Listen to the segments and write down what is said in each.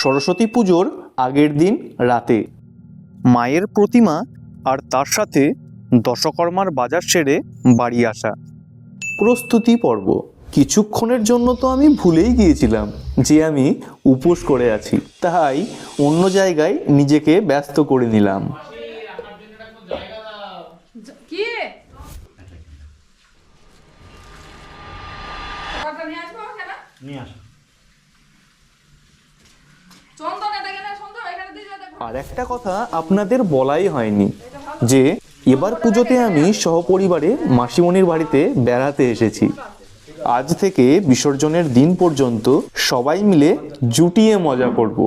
সরস্বতী পুজোর আগের দিন রাতে মায়ের প্রতিমা আর তার সাথে দশকর্মার বাজার সেরে বাড়ি আসা। প্রস্তুতি পর্ব। কিছুক্ষণের জন্য তো আমি ভুলেই গিয়েছিলাম যে আমি উপোস করে আছি, তাই অন্য জায়গায় নিজেকে ব্যস্ত করে নিলাম। আর একটা কথা আপনাদের বলাই হয়নি যে এবার পুজোতে আমি সহপরিবারে মাসিমণির বাড়িতে বেড়াতে এসেছি। আজ থেকে বিসর্জনের দিন পর্যন্ত সবাই মিলে জুটিয়ে মজা করব।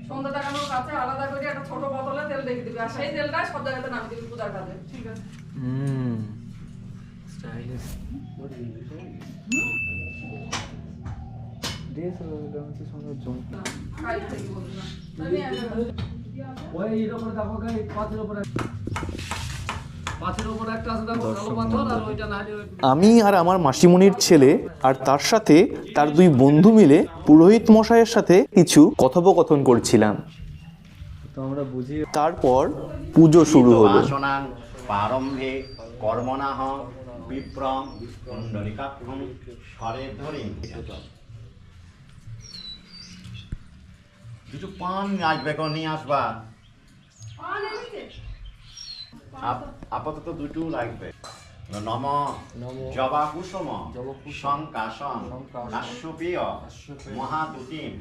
সন্ধ্যা দেখানোর কাছে আলাদা করে একটা ছোট বোতলে তেল রেখে দিবি, আর সেই তেলটা সব জায়গাতে নামিয়ে দিবি পূজার কাজে। ঠিক আছে? স্টাইলিশ। আমি আর আমার মাসিমণির ছেলে আর তার সাথে তার দুই বন্ধু মিলে পুরোহিত মশাইয়ের সাথে কিছু কথোপকথন করছিলাম। তারপর পুজো শুরু হলো। প্রারম্ভে কর্মণাহ বিপ্রং পুণ্ডরিকাক্ষং স্বরে ধরি। কিছু পান আসবে, কোন নিয়ে আসবা? আপাতত দুটো লাগবে। নম জবা কুসুম শঙ্কাশন কাশ্যপীয় মহাদুতিম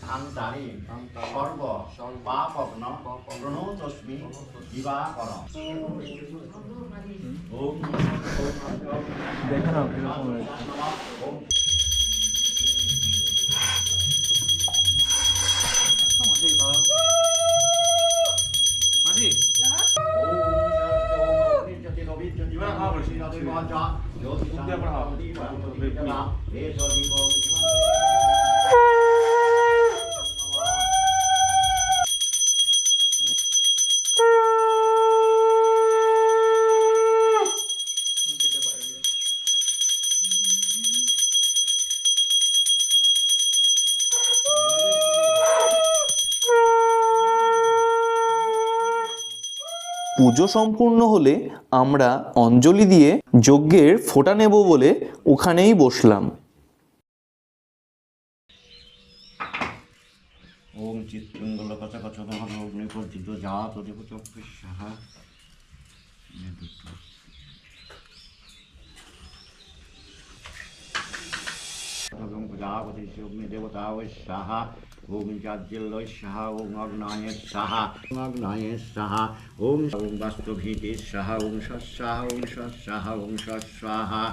ধান্তারি সর্ব পাপগ্ন প্রণতস্মি দিবাকরম। দেখো না পুজো সম্পূর্ণ হলে আমরা অঞ্জলি দিয়ে যজ্ঞের ফোঁটা নেব বলে ওখানেই বসলাম। ওম চিত্তঙ্গল কথা কথা অগ্নিপর্জিত জাত দেব চক্ষুষাহা। প্রজাপতি অগ্নি দেবতা সাহা। ওম জাজ্জল্যৈ সাহা। ওম অগ্নায়ে সাহা। ওম অগ্নায়ে সাহা। ওম বাস্তুভীতি সাহা। ওম স্বাহা। ওম স্বাহা। ওম স্বাহা।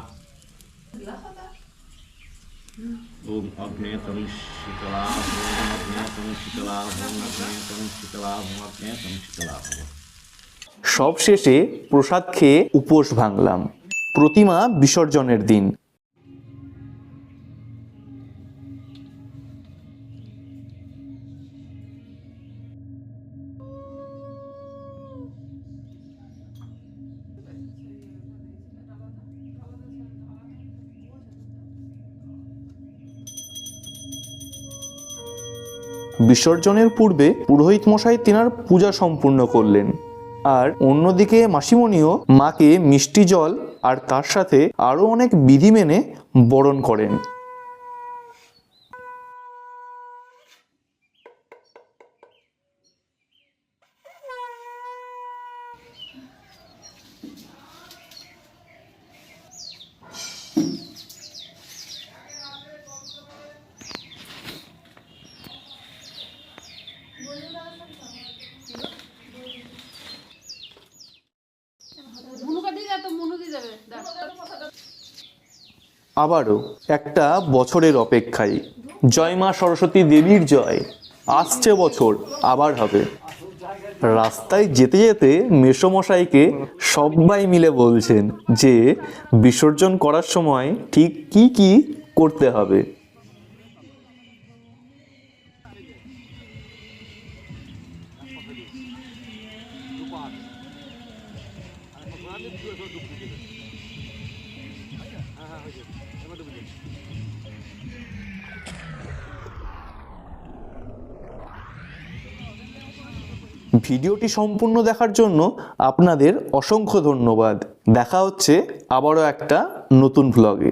ওম অগ্নেয়তম শীতলা। ওম অগ্নেয়তম শীতলা। ওম অগ্নেয়তম শীতলা। ওম অগ্নেয়তম শীতলা। সব শেষে প্রসাদ খেয়ে উপোস ভাঙলাম। প্রতিমা বিসর্জনের দিন। বিসর্জনের পূর্বে পুরোহিত মশাই তেনার পূজা সম্পূর্ণ করলেন, আর অন্যদিকে মাসিমণিও মাকে মিষ্টি জল আর তার সাথে আরও অনেক বিধি মেনে বরণ করেন। আবারও একটা বছরের অপেক্ষায়। জয় মা সরস্বতী দেবীর জয়। আসছে বছর আবার হবে। রাস্তায় যেতে যেতে মেসোমশাইকে সবাই মিলে বলছেন যে বিসর্জন করার সময় ঠিক কি কি করতে হবে। ভিডিওটি সম্পূর্ণ দেখার জন্য আপনাদের অসংখ্য ধন্যবাদ। দেখা হচ্ছে আবারও একটা নতুন ভ্লগে।